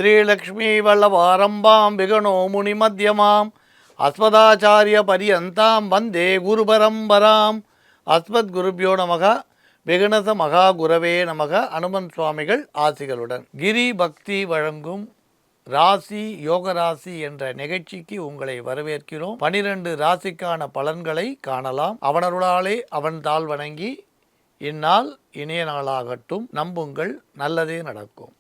ஸ்ரீலக்ஷ்மீ வல்லவாரம்பாம் விகணோ முனிமத்யமாம் அஸ்மதாச்சாரிய பரியந்தாம் வந்தே குரு பரம்பராம். அஸ்மத் குருபியோ நமக. விகணச மகா குரவே நமக. அனுமன் சுவாமிகள் ஆசிகளுடன் கிரி பக்தி வழங்கும் ராசி யோக ராசி என்ற நிகழ்ச்சிக்கு உங்களை வரவேற்கிறோம். 12 ராசிக்கான பலன்களை காணலாம். அவனருளாலே அவன் தாள் வணங்கி இந்நாள் இனிய நாளாகட்டும். நம்புங்கள், நல்லதே நடக்கும்.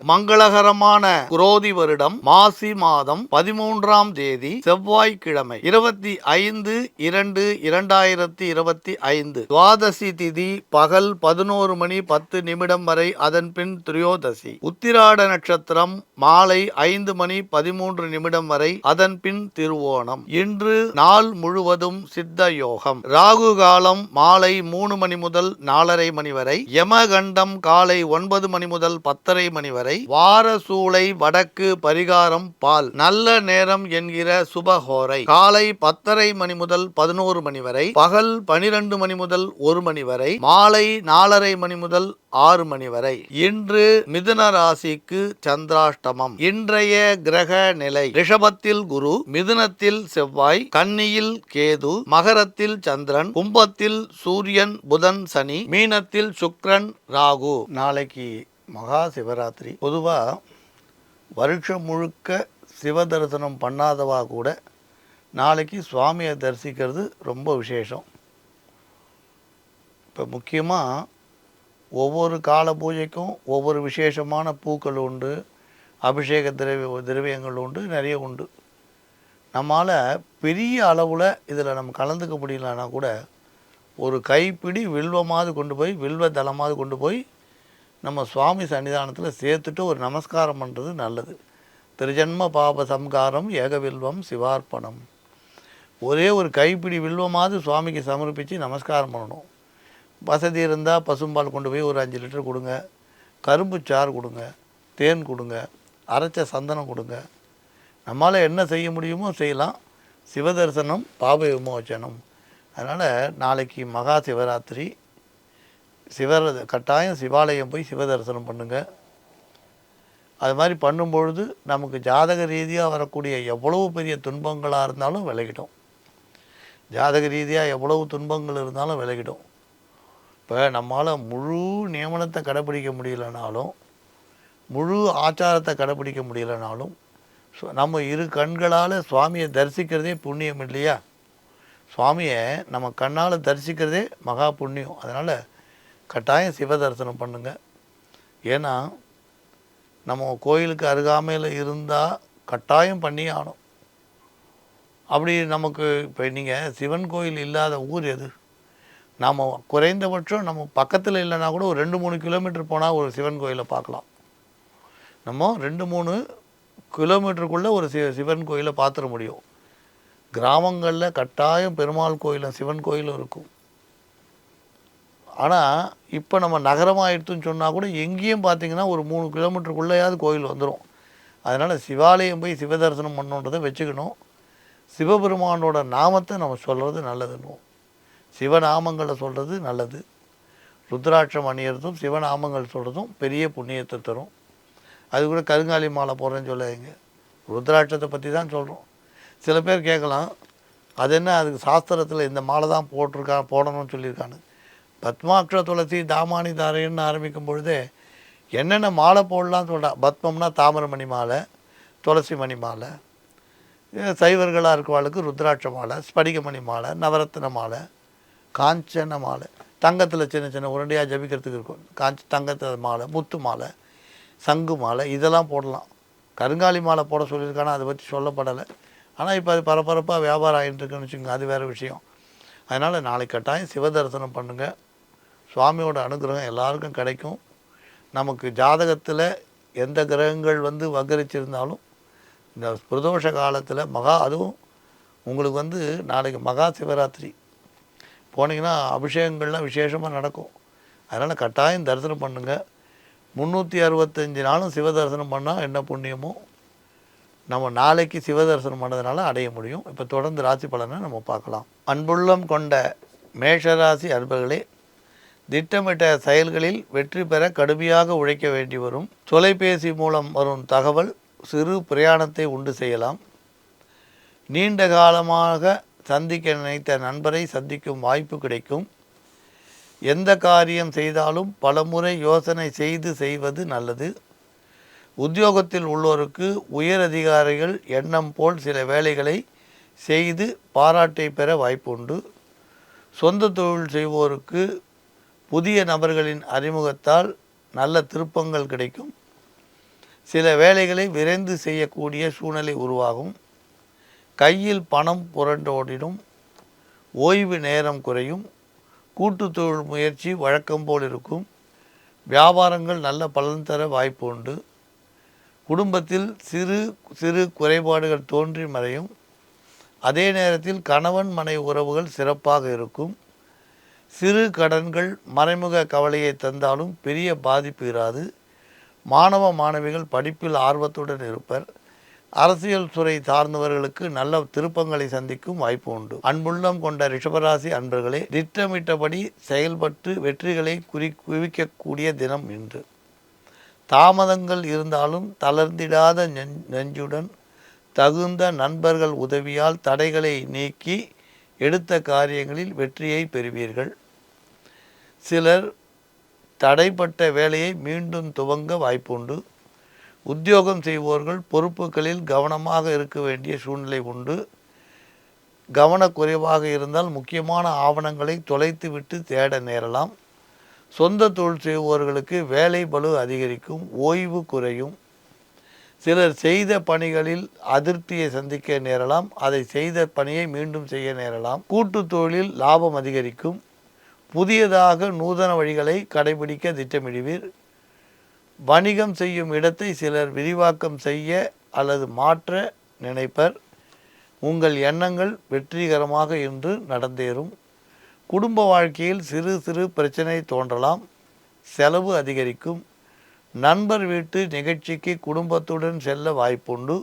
மங்களகரமான குரோதி வருடம் மாசி மாதம் 13ஆம் தேதி செவ்வாய்க்கிழமை 25/2/2025 துவாதசி திதி பகல் 11 மணி 10 வரை. அதன் பின் திரியோதசி. உத்திராட நட்சத்திரம் மாலை 5 மணி 13 வரை. அதன் பின் திருவோணம். இன்று நாள் முழுவதும் சித்த யோகம். ராகு காலம் மாலை 3 மணி முதல் 4:30 மணி வரை. யமகண்டம் காலை 9 மணி முதல் 10:30 மணி வரை. வார சூளை வடக்கு, பரிகாரம் பால். நல்ல நேரம் என்கிற சுபஹோரை காலை 10:30 மணி முதல் 11 மணி வரை. பகல் 12 மணி முதல் 1 மணி வரை. மாலை 4:30 மணி முதல் 6 மணி வரை. இன்று மிதுன ராசிக்கு சந்திராஷ்டமம். இன்றைய கிரக நிலை: ரிஷபத்தில் குரு, மிதுனத்தில் செவ்வாய், கன்னியில் கேது, மகரத்தில் சந்திரன், கும்பத்தில் சூரியன் புதன் சனி, மீனத்தில் சுக்கிரன் ராகு. நாளைக்கு மகா சிவராத்திரி. பொதுவாக வருஷம் முழுக்க சிவ தரிசனம் பண்ணாதவா கூட நாளைக்கு சுவாமியை தரிசிக்கிறது ரொம்ப விசேஷம். இப்போ முக்கியமாக ஒவ்வொரு கால பூஜைக்கும் ஒவ்வொரு விசேஷமான பூக்கள் உண்டு, அபிஷேக திரவியங்கள் உண்டு, நிறைய உண்டு. நம்மால் பெரிய அளவில் இதில் நம்ம கலந்துக்க முடியலன்னா கூட ஒரு கைப்பிடி வில்வமாவது கொண்டு போய், வில்வ தளமாவது கொண்டு போய் நம்ம சுவாமி சன்னிதானத்தில் சேர்த்துட்டு ஒரு நமஸ்காரம் பண்ணுறது நல்லது. திருஜன்ம பாப சம்காரம் ஏகவில்வம் சிவார்ப்பணம். ஒரே ஒரு கைப்பிடி வில்வமாவது சுவாமிக்கு சமர்ப்பித்து நமஸ்காரம் பண்ணணும். வசதி இருந்தால் பசும்பால் கொண்டு போய் ஒரு 5 லிட்டர் கொடுங்க, கரும்பு சாறு கொடுங்க, தேன் கொடுங்க, அரைச்ச சந்தனம் கொடுங்க. நம்மளால் என்ன செய்ய முடியுமோ செய்யலாம். சிவதரிசனம் பாப விமோச்சனம். அதனால் நாளைக்கு மகா சிவராத்திரி. கட்டாயம் சிவாலயம் போய் சிவ தரிசனம் பண்ணுங்கள். அது மாதிரி பண்ணும்பொழுது நமக்கு ஜாதக ரீதியாக வரக்கூடிய எவ்வளவு பெரிய துன்பங்களாக இருந்தாலும் விலகிடும். ஜாதக ரீதியாக எவ்வளவு துன்பங்கள் இருந்தாலும் விலகிடும். இப்போ நம்மளால் முழு நியமனத்தை கடைப்பிடிக்க முடியலனாலும், முழு ஆச்சாரத்தை கடைப்பிடிக்க முடியலனாலும், நம்ம இரு கண்களால் சுவாமியை தரிசிக்கிறதே புண்ணியம் இல்லையா? சுவாமியை நம்ம கண்ணால் தரிசிக்கிறதே மகா புண்ணியம். அதனால் கட்டாயம் சிவ தரிசனம் பண்ணுங்கள். ஏன்னா நம்ம கோயிலுக்கு அருகாமையில் இருந்தால் கட்டாயம் பண்ணி ஆகணும். அப்படி நமக்கு இப்போ நீங்கள் சிவன் கோயில் இல்லாத ஊர் எது? நாம் குறைந்தபட்சம் நம்ம பக்கத்தில் இல்லைன்னா கூட ஒரு 2-3 கிலோமீட்டர் போனால் ஒரு சிவன் கோயிலை பார்க்கலாம். நம்ம 2-3 கிலோமீட்டருக்குள்ளே ஒரு சிவன் கோயிலை பார்த்துட முடியும். கிராமங்களில் கட்டாயம் பெருமாள் கோயிலும் சிவன் கோயிலும் இருக்கும். ஆனால் இப்போ நம்ம நகரமாகிடுத்துன்னு சொன்னால் கூட எங்கேயும் பார்த்திங்கன்னா ஒரு 3 கிலோமீட்டருக்குள்ளேயாவது கோயில் வந்துடும். அதனால் சிவாலயம் போய் சிவ தரிசனம் பண்ணுன்றதை வச்சுக்கணும். சிவபெருமானோட நாமத்தை நம்ம சொல்கிறது நல்லதுன்னுவோம். சிவநாமங்களை சொல்கிறது நல்லது. ருத்ராட்சம் அணியறதும் சிவநாமங்கள் சொல்கிறதும் பெரிய புண்ணியத்தை தரும். அது கூட கருங்காலி மாலை போடுறேன்னு சொல்லாதீங்க. ருத்ராட்சத்தை பற்றி தான் சொல்கிறோம். சில பேர் கேட்கலாம், அது என்ன அதுக்கு சாஸ்திரத்தில் இந்த மாலை தான் போடணும்னு சொல்லியிருக்கான்னு. பத்மாட்ச துளசி தாமானி தாரைன்னு ஆரம்பிக்கும் பொழுதே என்னென்ன மாலை போடலான்னு சொல்கிறா. பத்மம்னா தாமரமணி மாலை, துளசி மணி மாலை, சைவர்களாக இருக்கவாளுக்கு ருத்ராட்ச மாலை, ஸ்படிகமணி மாலை, நவரத்ன மாலை, காஞ்சன மாலை, தங்கத்தில் சின்ன சின்ன உருண்டையாக ஜபிக்கிறதுக்கு இருக்கும் தங்கத்தில் மாலை, முத்து மாலை, சங்கு மாலை, இதெல்லாம் போடலாம். கருங்காலி மாலை போட சொல்லியிருக்கானா அதை பற்றி சொல்லப்படலை. ஆனால் இப்போ அது பரபரப்பாக வியாபாரம் ஆகிட்டு இருக்குன்னு வச்சுக்கோங்க, அது வேறு விஷயம். அதனால் நாளைக்கு கட்டாயம் சிவ தரிசனம் பண்ணுங்கள். சுவாமியோட அனுகிரகம் எல்லாருக்கும் கிடைக்கும். நமக்கு ஜாதகத்தில் எந்த கிரகங்கள் வக்கரிச்சிருந்தாலும் இந்த பிரதோஷ காலத்தில் அதுவும் உங்களுக்கு நாளைக்கு மகா சிவராத்திரி போனீங்கன்னா அபிஷேகங்கள்லாம் விசேஷமாக நடக்கும். அதனால் கட்டாயம் தரிசனம் பண்ணுங்கள். 365 நாளும் சிவ தரிசனம் பண்ணால் என்ன புண்ணியமோ நம்ம நாளைக்கு சிவ தரிசனம் பண்ணதுனால அடைய முடியும். இப்போ தொடர்ந்து ராசி பலனை நம்ம பார்க்கலாம். அன்புள்ளம் கொண்ட மேஷராசி அன்பர்களே, திட்டமிட்ட செயல்களில் வெற்றி பெற கடுமையாக உழைக்க வேண்டி வரும். தொலைபேசி மூலம் வரும் தகவல் சிறு பிரயாணத்தை உண்டு செய்யலாம். நீண்ட காலமாக சந்திக்க நினைத்த நண்பரை சந்திக்கும் வாய்ப்பு கிடைக்கும். எந்த காரியம் செய்தாலும் பலமுறை யோசனை செய்வது நல்லது. உத்தியோகத்தில் உள்ளோருக்கு உயர் அதிகாரிகள் எண்ணம் போல் சில வேலைகளை செய்து பாராட்டை பெற வாய்ப்புண்டு. சொந்த தொழில் செய்வோருக்கு புதிய நபர்களின் அறிமுகத்தால் நல்ல திருப்பங்கள் கிடைக்கும். சில வேலைகளை விரைந்து செய்யக்கூடிய சூழ்நிலை உருவாகும். கையில் பணம் புரண்டோடிடும். ஓய்வு நேரம் குறையும். கூட்டு தொழில் முயற்சி வழக்கம் போல் இருக்கும். வியாபாரங்கள் நல்ல பலன் தர வாய்ப்பு உண்டு. குடும்பத்தில் சிறு சிறு குறைபாடுகள் தோன்றி மறையும். அதே நேரத்தில் கணவன் மனைவி உறவுகள் சிறப்பாக இருக்கும். சிறு கடன்கள் மறைமுக கவலையை தந்தாலும் பெரிய பாதிப்பு இராது. மாணவ மாணவிகள் படிப்பில் ஆர்வத்துடன் இருப்பர். அரசியல் துறை சார்ந்தவர்களுக்கு நல்ல திருப்பங்களை சந்திக்கும் வாய்ப்பு உண்டு. அன்புள்ளம் கொண்ட ரிஷபராசி அன்பர்களே, திட்டமிட்டபடி செயல்பட்டு வெற்றிகளை குவிக்கக்கூடிய தினம் இன்று. தாமதங்கள் இருந்தாலும் தளர்ந்திடாத நெஞ்சுடன் தகுந்த நண்பர்கள் உதவியால் தடைகளை நீக்கி எடுத்த காரியங்களில் வெற்றியை பெறுவீர்கள். சிலர் தடைப்பட்ட வேலையை மீண்டும் துவங்க வாய்ப்புண்டு. உத்தியோகம் செய்வோர்கள் பொறுப்புகளில் கவனமாக இருக்க வேண்டிய சூழ்நிலை உண்டு. கவனக்குறைவாக இருந்தால் முக்கியமான ஆவணங்களை தொலைத்துவிட்டு தேட நேரலாம். சொந்த தொழில் செய்வோர்களுக்கு வேலை பளு அதிகரிக்கும். ஓய்வு குறையும். சிலர் செய்த பணிகளில் அதிருப்தியை சந்திக்க நேரலாம். அதை செய்த பணியை மீண்டும் செய்ய நேரலாம். கூட்டு தொழிலில் லாபம் அதிகரிக்கும். புதியதாக நூதன வழிகளை கடைபிடிக்க திட்டமிடுவீர். வணிகம் செய்யும் இடத்தை சிலர் விரிவாக்கம் செய்ய அல்லது மாற்ற நினைப்பர். உங்கள் எண்ணங்கள் வெற்றிகரமாக இன்று நடந்தேறும். குடும்ப வாழ்க்கையில் சிறு சிறு பிரச்சனை தோன்றலாம். செலவு அதிகரிக்கும். நண்பர் வீட்டு நிகழ்ச்சிக்கு குடும்பத்துடன் செல்ல வாய்ப்புண்டு.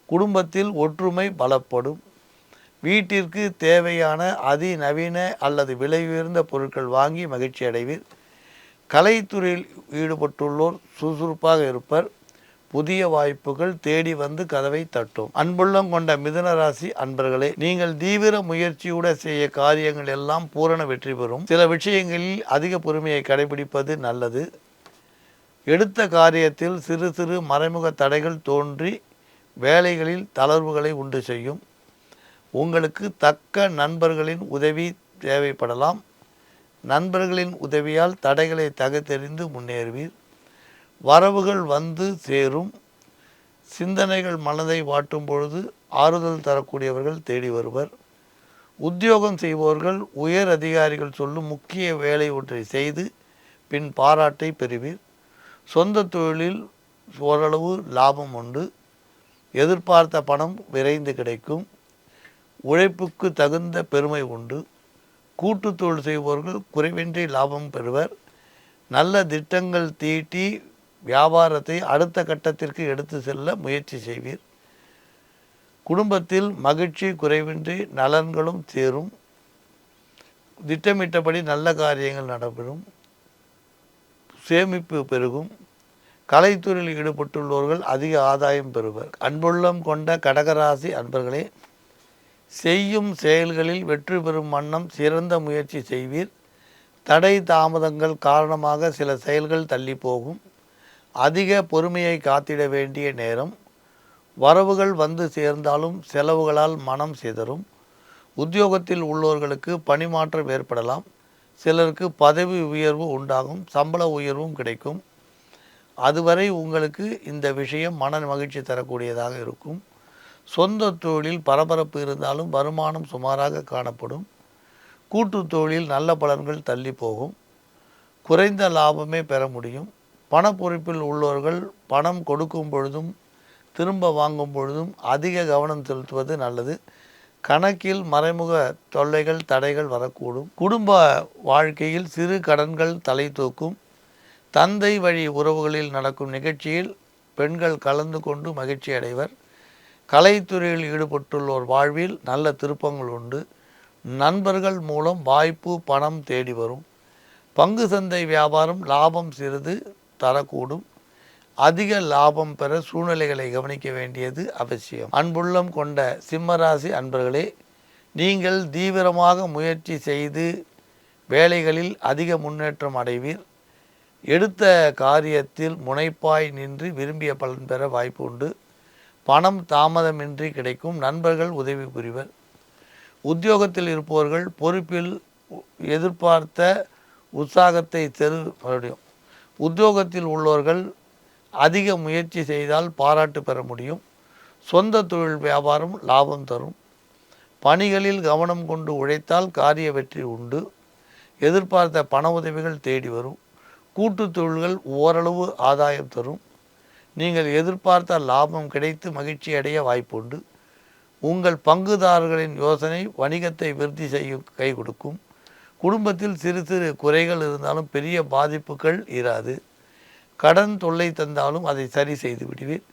குடும்பத்தில் ஒற்றுமை பலப்படும். வீட்டிற்கு தேவையான அதிநவீன அல்லது விலை உயர்ந்த பொருட்கள் வாங்கி மகிழ்ச்சி அடைவீர். கலைத்துறையில் ஈடுபட்டுள்ளோர் சுறுசுறுப்பாக இருப்பர். புதிய வாய்ப்புகள் தேடி வந்து கதவை தட்டும். அன்புள்ளம் கொண்ட மிதுன ராசி அன்பர்களே, நீங்கள் தீவிர முயற்சியுடன் செய்ய காரியங்கள் எல்லாம் பூரண வெற்றி பெறும். சில விஷயங்களில் அதிக பொறுமையை கடைபிடிப்பது நல்லது. எடுத்த காரியத்தில் சிறு சிறு மறைமுக தடைகள் தோன்றி வேலைகளில் தளர்வுகளை உண்டு செய்யும். உங்களுக்கு தக்க நண்பர்களின் உதவி தேவைப்படலாம். நண்பர்களின் உதவியால் தடைகளை தகர்த்தெறிந்து முன்னேறுவீர். வரவுகள் வந்து சேரும். சிந்தனைகள் மனதை வாட்டும் பொழுது ஆறுதல் தரக்கூடியவர்கள் தேடி வருவர். உத்தியோகம் செய்பவர்கள் உயர் அதிகாரிகள் சொல்லும் முக்கிய வேலை ஒன்றை செய்து பின் பாராட்டை பெறுவீர். சொந்த தொழிலில் ஓரளவு லாபம் உண்டு. எதிர்பார்த்த பணம் விரைந்து கிடைக்கும். உழைப்புக்கு தகுந்த பெருமை உண்டு. கூட்டு தொழில் செய்பவர்கள் குறைவின்றி லாபம் பெறுவர். நல்ல திட்டங்கள் தீட்டி வியாபாரத்தை அடுத்த கட்டத்திற்கு எடுத்து செல்ல முயற்சி செய்வீர். குடும்பத்தில் மகிழ்ச்சி குறைவின்றி நலன்களும் சேரும். திட்டமிட்டபடி நல்ல காரியங்கள் நடைபெறும். சேமிப்பு பெருகும். கலைத்துறையில் ஈடுபட்டுள்ளவர்கள் அதிக ஆதாயம் பெறுவர். அன்புள்ளம் கொண்ட கடகராசி அன்பர்களே, செய்யும் செயல்களில் வெற்றி பெறும் வண்ணம் சிறந்த முயற்சி செய்வீர். தடை தாமதங்கள் காரணமாக சில செயல்கள் தள்ளி போகும். அதிக பொறுமையை காத்திட வேண்டிய நேரம். வரவுகள் வந்து சேர்ந்தாலும் செலவுகளால் மனம் சிதறும். உத்தியோகத்தில் உள்ளவர்களுக்கு பணிமாற்றம் ஏற்படலாம். சிலருக்கு பதவி உயர்வு உண்டாகும். சம்பள உயர்வும் கிடைக்கும். அதுவரை உங்களுக்கு இந்த விஷயம் மன மகிழ்ச்சி தரக்கூடியதாக இருக்கும். சொந்த தொழிலில் பரபரப்பு இருந்தாலும் வருமானம் சுமாராக காணப்படும். கூட்டு தொழிலில் நல்ல பலன்கள் தள்ளி போகும். குறைந்த லாபமே பெற முடியும். பணப்பொறுப்பில் உள்ளவர்கள் பணம் கொடுக்கும் பொழுதும் திரும்ப வாங்கும் பொழுதும் அதிக கவனம் செலுத்துவது நல்லது. கணக்கில் மறைமுக தொல்லைகள் தடைகள் வரக்கூடும். குடும்ப வாழ்க்கையில் சிறு கடன்கள் தலை தூக்கும். தந்தை வழி உறவுகளில் நடக்கும் நிகழ்ச்சியில் பெண்கள் கலந்து கொண்டு மகிழ்ச்சி அடைவர். கலைத்துறையில் ஈடுபட்டுள்ளோர் வாழ்வில் நல்ல திருப்பங்கள் உண்டு. நண்பர்கள் மூலம் வாய்ப்பு பணம் தேடி வரும். பங்கு சந்தை வியாபாரம் லாபம் சிறிது தரக்கூடும். அதிக லாபம் பெற சூழ்நிலைகளை கவனிக்க வேண்டியது அவசியம். அன்புள்ளம் கொண்ட சிம்மராசி அன்பர்களே, நீங்கள் தீவிரமாக முயற்சி செய்து வேலைகளில் அதிக முன்னேற்றம் அடைவீர். எடுத்த காரியத்தில் முனைப்பாய் நின்று விரும்பிய பலன் பெற வாய்ப்பு உண்டு. பணம் தாமதமின்றி கிடைக்கும். நண்பர்கள் உதவி புரிவர். உத்தியோகத்தில் இருப்பவர்கள் பொறுப்பில் எதிர்பார்த்த உற்சாகத்தை முடியும். உத்தியோகத்தில் உள்ளவர்கள் அதிக முயற்சி செய்தால் பாராட்டு பெற முடியும். சொந்த தொழில் வியாபாரம் லாபம் தரும். பணிகளில் கவனம் கொண்டு உழைத்தால் காரிய வெற்றி உண்டு. எதிர்பார்த்த பண உதவிகள் தேடி வரும். கூட்டு தொழில்கள் ஓரளவு ஆதாயம் தரும். நீங்கள் எதிர்பார்த்த லாபம் கிடைத்து மகிழ்ச்சி அடைய வாய்ப்புண்டு. உங்கள் பங்குதாரர்களின் யோசனை வணிகத்தை விருத்தி செய்யும் கை கொடுக்கும். குடும்பத்தில் சிறு சிறு குறைகள் இருந்தாலும் பெரிய பாதிப்புகள் இராது. கடன் தொல்லை தந்தாலும் அதை சரி செய்து விடுவீர்.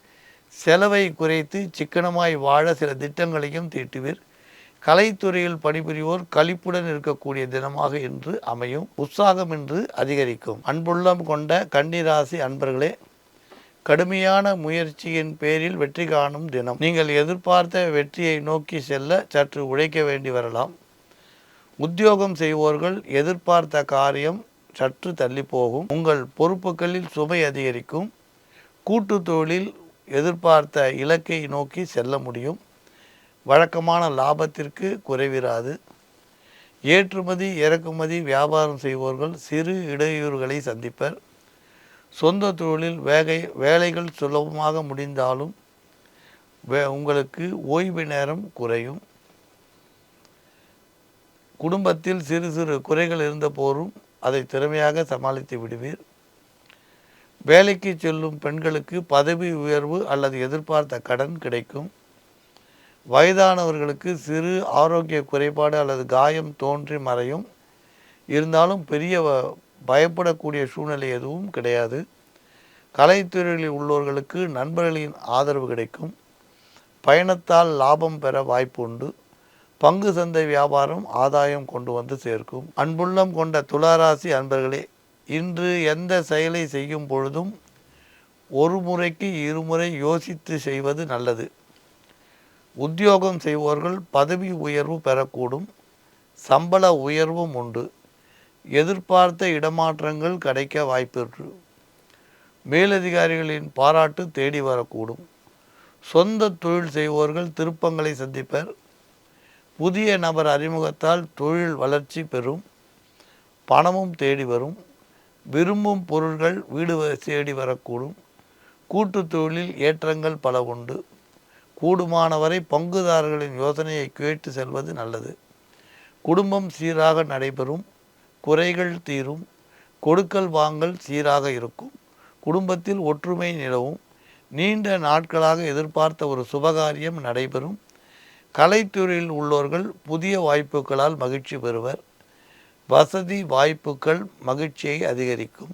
செலவை குறைத்து சிக்கனமாய் வாழ சில திட்டங்களையும் தீட்டுவீர். கலைத்துறையில் பணிபுரிவோர் களிப்புடன் இருக்கக்கூடிய தினமாக இன்று அமையும். உற்சாகம் இன்று அதிகரிக்கும். அன்புள்ளம் கொண்ட கன்னிராசி அன்பர்களே, கடுமையான முயற்சியின் பேரில் வெற்றி காணும் தினம். நீங்கள் எதிர்பார்த்த வெற்றியை நோக்கி செல்ல சற்று உழைக்க வேண்டி வரலாம். உத்தியோகம் செய்வோர்கள் எதிர்பார்த்த காரியம் சற்று தள்ளி போகும். உங்கள் பொறுப்புகளில் சுமை அதிகரிக்கும். கூட்டு தொழிலில் எதிர்பார்த்த இலக்கை நோக்கி செல்ல முடியும். வழக்கமான லாபத்திற்கு குறைவிராது. ஏற்றுமதி இறக்குமதி வியாபாரம் செய்வோர்கள் சிறு இடையூறுகளை சந்திப்பர். சொந்த தொழிலில் வேலைகள் சுலபமாக முடிந்தாலும் உங்களுக்கு ஓய்வு நேரம் குறையும். குடும்பத்தில் சிறு சிறு குறைகள் இருந்த போதும் அதை திறமையாக சமாளித்து விடுவீர். வேலைக்கு செல்லும் பெண்களுக்கு பதவி உயர்வு அல்லது எதிர்பார்த்த கடன் கிடைக்கும். வயதானவர்களுக்கு சிறு ஆரோக்கிய குறைபாடு அல்லது காயம் தோன்றி மறையும். இருந்தாலும் பெரிய பயப்படக்கூடிய சூழ்நிலை எதுவும் கிடையாது. கலைத்துறையில் உள்ளவர்களுக்கு நண்பர்களின் ஆதரவு கிடைக்கும். பயணத்தால் லாபம் பெற வாய்ப்பு உண்டு. பங்கு சந்தை வியாபாரம் ஆதாயம் கொண்டு வந்து சேர்க்கும். அன்புள்ளம் கொண்ட துளாராசி அன்பர்களே, இன்று எந்த செயலை செய்யும் பொழுதும் ஒரு முறைக்கு இருமுறை யோசித்து செய்வது நல்லது. உத்தியோகம் செய்வோர்கள் பதவி உயர்வு பெறக்கூடும். சம்பள உயர்வும் உண்டு. எதிர்பார்த்த இடமாற்றங்கள் கிடைக்க வாய்ப்பு. மேலதிகாரிகளின் பாராட்டு தேடி வரக்கூடும். சொந்த தொழில் செய்வோர்கள் திருப்பங்களை சந்திப்பர். புதிய நபர் அறிமுகத்தால் தொழில் வளர்ச்சி பெறும். பணமும் தேடி வரும். விரும்பும் பொருட்கள் வீடு தேடி வரக்கூடும். கூட்டு தொழிலில் ஏற்றங்கள் பல உண்டு. கூடுமானவரை பங்குதாரர்களின் யோசனையை கேட்டு செல்வது நல்லது. குடும்பம் சீராக நடைபெறும். குறைகள் தீரும். கொடுக்கல் வாங்கல் சீராக இருக்கும். குடும்பத்தில் ஒற்றுமை நிலவும். நீண்ட நாட்களாக எதிர்பார்த்த ஒரு சுபகாரியம் நடைபெறும். கலைத்துறையில் உள்ளவர்கள் புதிய வாய்ப்புகளால் மகிழ்ச்சி பெறுவர். வசதி வாய்ப்புகள் மகிழ்ச்சியை அதிகரிக்கும்.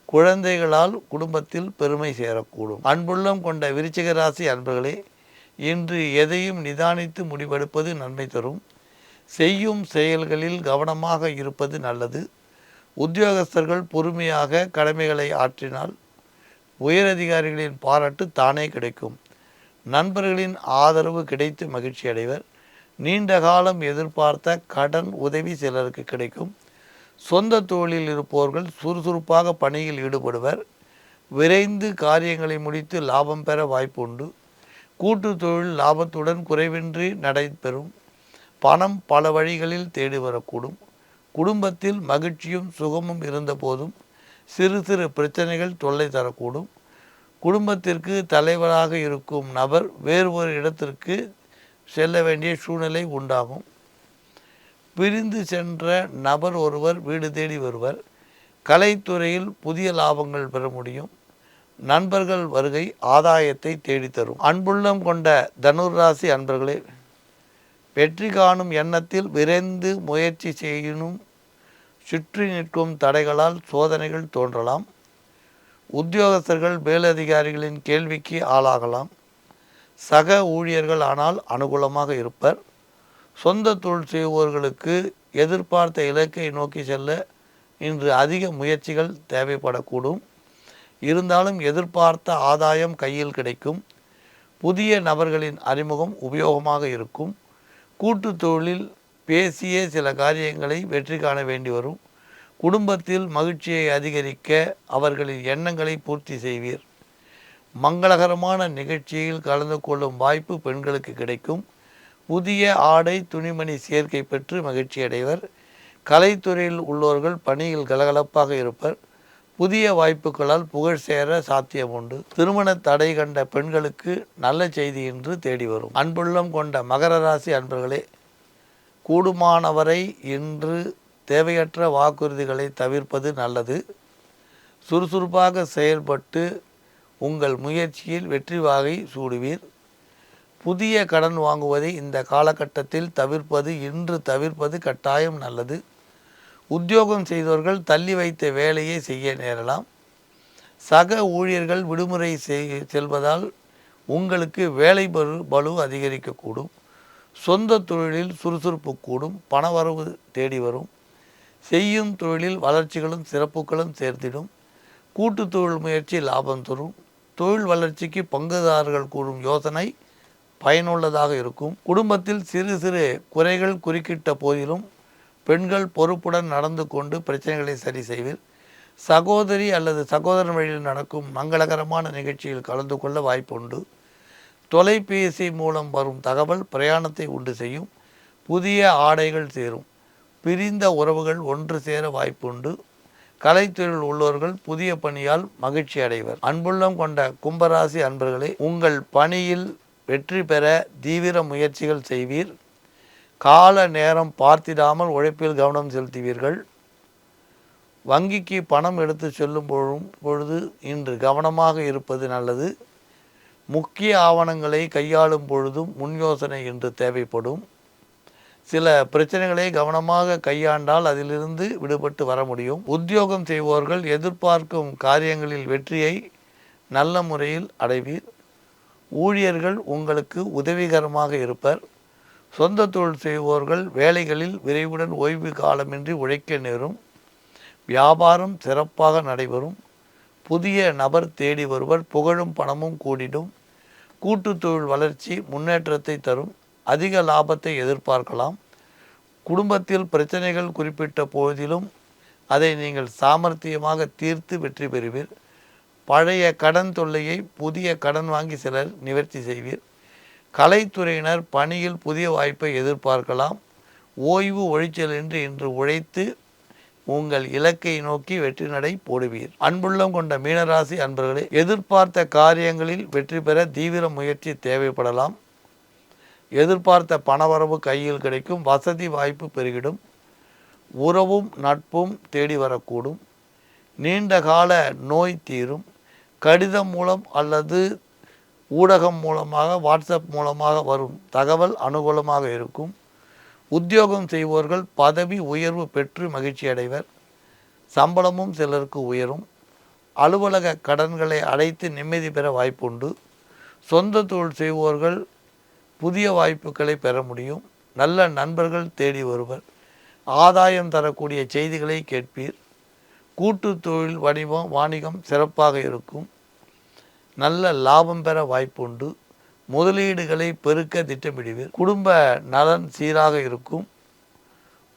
குழந்தைகளால் குடும்பத்தில் பெருமை சேரக்கூடும். அன்புள்ளம் கொண்ட விருச்சிக ராசி அன்பர்களே, இன்று எதையும் நிதானித்து முடிவெடுப்பது நன்மை தரும். செய்யும் செயல்களில் கவனமாக இருப்பது நல்லது. உத்தியோகஸ்தர்கள் பொறுமையாக கடமைகளை ஆற்றினால் உயரதிகாரிகளின் பாராட்டு தானே கிடைக்கும். நண்பர்களின் ஆதரவு கிடைத்து மகிழ்ச்சி அடைவர். நீண்ட காலம் எதிர்பார்த்த கடன் உதவி சிலருக்கு கிடைக்கும். சொந்த தொழிலில் இருப்பவர்கள் சுறுசுறுப்பாக பணியில் ஈடுபடுவர். விரைந்து காரியங்களை முடித்து லாபம் பெற வாய்ப்பு உண்டு. கூட்டு தொழில் லாபத்துடன் குறைவின்றி நடைபெறும். பணம் பல வழிகளில் தேடி வரக்கூடும். குடும்பத்தில் மகிழ்ச்சியும் சுகமும் இருந்த போதும் சிறு சிறு பிரச்சனைகள் தொல்லை தரக்கூடும். குடும்பத்திற்கு தலைவராக இருக்கும் நபர் வேறு ஒரு இடத்திற்கு செல்ல வேண்டிய சூழ்நிலை உண்டாகும். பிரிந்து சென்ற நபர் ஒருவர் வீடு தேடி வருவர். கலைத்துறையில் புதிய லாபங்கள் பெற முடியும். நண்பர்கள் வருகை ஆதாயத்தை தேடித்தரும். அன்புள்ளம் கொண்ட தனுராசி அன்பர்களே, வெற்றி காணும் எண்ணத்தில் விரைந்து முயற்சி செய்யணும். சுற்றி நிற்கும் தடைகளால் சோதனைகள் தோன்றலாம். உத்தியோகஸ்தர்கள் மேலதிகாரிகளின் கேள்விக்கு ஆளாகலாம். சக ஊழியர்கள் ஆனால் அனுகூலமாக இருப்பர். சொந்த தொழில் செய்வோர்களுக்கு எதிர்பார்த்த இலக்கை நோக்கி செல்ல இன்று அதிக முயற்சிகள் தேவைப்படக்கூடும். இருந்தாலும் எதிர்பார்த்த ஆதாயம் கையில் கிடைக்கும். புதிய நபர்களின் அறிமுகம் உபயோகமாக இருக்கும். கூட்டு தொழிலில் பேசிய சில காரியங்களை வெற்றி காண வேண்டி வரும். குடும்பத்தில் மகிழ்ச்சியை அதிகரிக்க அவர்களின் எண்ணங்களை பூர்த்தி செய்வீர். மங்களகரமான நிகழ்ச்சியில் கலந்து கொள்ளும் வாய்ப்பு பெண்களுக்கு கிடைக்கும். புதிய ஆடை துணிமணி சேர்க்கை பெற்று மகிழ்ச்சி அடைவர். கலைத்துறையில் உள்ளவர்கள் பணியில் கலகலப்பாக இருப்பர். புதிய வாய்ப்புகளால் புகழ் சேர சாத்தியம் உண்டு. திருமண தடை கண்ட பெண்களுக்கு நல்ல செய்தி இன்று தேடி வரும். அன்புள்ளம் கொண்ட மகர ராசி அன்பர்களே, கூடுமானவரை இன்று தேவையற்ற வாக்குறுதிகளை தவிர்ப்பது நல்லது. சுறுசுறுப்பாக செயல்பட்டு உங்கள் முயற்சியில் வெற்றி வாகை சூடுவீர். புதிய கடன் வாங்குவதை இந்த காலகட்டத்தில் இன்று தவிர்ப்பது கட்டாயம் நல்லது. உத்தியோகம் செய்தவர்கள் தள்ளி வைத்த வேலையை செய்ய நேரலாம். சக ஊழியர்கள் விடுமுறை செல்வதால் உங்களுக்கு வேலை பளு அதிகரிக்கக்கூடும். சொந்த தொழிலில் சுறுசுறுப்பு கூடும். பணவரவு தேடி வரும். செய்யும் தொழிலில் வளர்ச்சிகளும் சிறப்புகளும் சேர்த்திடும். கூட்டு தொழில் முயற்சி லாபம் தரும். தொழில் வளர்ச்சிக்கு பங்குதாரர்கள் கூறும் யோசனை பயனுள்ளதாக இருக்கும். குடும்பத்தில் சிறு சிறு குறைகள் குறுக்கிட்ட போதிலும் பெண்கள் பொறுப்புடன் நடந்து கொண்டு பிரச்சனைகளை சரி செய்வீர். சகோதரி அல்லது சகோதரன் வழியில் நடக்கும் மங்களகரமான நிகழ்ச்சியில் கலந்து கொள்ள வாய்ப்புண்டு. தொலைபேசி மூலம் வரும் தகவல் பிரயாணத்தை உண்டு செய்யும். புதிய ஆடைகள் சேரும். பிரிந்த உறவுகள் ஒன்று சேர வாய்ப்புண்டு. கலைத்துறையில் உள்ளவர்கள் புதிய பணியால் மகிழ்ச்சி அடைவர். அன்புள்ளம் கொண்ட கும்பராசி அன்பர்களே, உங்கள் பணியில் வெற்றி பெற தீவிர முயற்சிகள் செய்வீர். கால நேரம் பார்த்திடாமல் உழைப்பில் கவனம் செலுத்துவீர்கள். வங்கிக்கு பணம் எடுத்து செல்லும் பொழுது இன்று கவனமாக இருப்பது நல்லது. முக்கிய ஆவணங்களை கையாளும் பொழுதும் முன் யோசனை இன்று தேவைப்படும். சில பிரச்சனைகளை கவனமாக கையாண்டால் அதிலிருந்து விடுபட்டு வர முடியும். உத்தியோகம் செய்வோர்கள் எதிர்பார்க்கும் காரியங்களில் வெற்றியை நல்ல முறையில் அடைவீர். ஊழியர்கள் உங்களுக்கு உதவிகரமாக இருப்பர். சொந்த தொழில் செய்வோர்கள் வேலைகளில் விரைவுடன் ஓய்வு காலமின்றி உழைக்க நேரும். வியாபாரம் சிறப்பாக நடைபெறும். புதிய நபர் தேடி வருவர். புகழும் பணமும் கூடிடும். கூட்டு தொழில் வளர்ச்சி முன்னேற்றத்தை தரும். அதிக லாபத்தை எதிர்பார்க்கலாம். குடும்பத்தில் பிரச்சனைகள் குறிப்பிட்ட போதிலும் அதை நீங்கள் சாமர்த்தியமாக தீர்த்து வெற்றி பெறுவீர். பழைய கடன் தொல்லையை புதிய கடன் வாங்கி சிலர் நிவர்த்தி செய்வீர். கலைத்துறையினர் பணியில் புதிய வாய்ப்பை எதிர்பார்க்கலாம். ஓய்வு ஒழிச்சலின்றி இன்று உழைத்து உங்கள் இலக்கை நோக்கி வெற்றி நடை போடுவீர். அன்புள்ளம் கொண்ட மீனராசி அன்பர்களே, எதிர்பார்த்த காரியங்களில் வெற்றி பெற தீவிர முயற்சி தேவைப்படலாம். எதிர்பார்த்த பணவரவு கையில் கிடைக்கும். வசதி வாய்ப்பு பெருகிடும். உறவும் நட்பும் தேடி வரக்கூடும். நீண்ட கால நோய் தீரும். கடிதம் மூலம் அல்லது ஊடகம் மூலமாக வாட்ஸ்அப் மூலமாக வரும் தகவல் அனுகூலமாக இருக்கும். உத்தியோகம் செய்வோர்கள் பதவி உயர்வு பெற்று மகிழ்ச்சி அடைவர். சம்பளமும் சிலருக்கு உயரும். அலுவலக கடன்களை அடைத்து நிம்மதி பெற வாய்ப்புண்டு. சொந்த தொழில் செய்வோர்கள் புதிய வாய்ப்புகளை பெற முடியும். நல்ல நண்பர்கள் தேடி வருவர். ஆதாயம் தரக்கூடிய செய்திகளை கேட்பீர். கூட்டு தொழில் வாணிகம் சிறப்பாக இருக்கும். நல்ல லாபம் பெற வாய்ப்புண்டு. முதலீடுகளை பெருக்க திட்டமிடுவீர். குடும்ப நலன் சீராக இருக்கும்.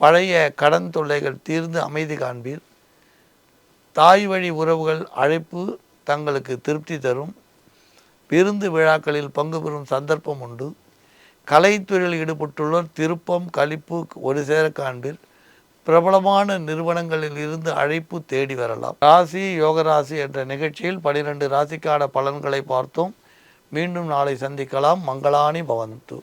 பழைய கடன் தொல்லைகள் தீர்ந்து அமைதி காண்பீர். தாய் வழி உறவுகள் அழைப்பு தங்களுக்கு திருப்தி தரும். விருந்து விழாக்களில் பங்கு பெறும் சந்தர்ப்பம் உண்டு. கலைத்துறையில் ஈடுபட்டுள்ளோர் திருப்பம் களிப்பு ஒரு சேர காண்பீர். பிரபலமான நிறுவனங்களில் இருந்து அழைப்பு தேடி வரலாம். ராசி யோகராசி என்ற நிகழ்ச்சியில் 12 ராசிக்கான பலன்களை பார்த்தோம். மீண்டும் நாளை சந்திக்கலாம். மங்களானி பவந்து.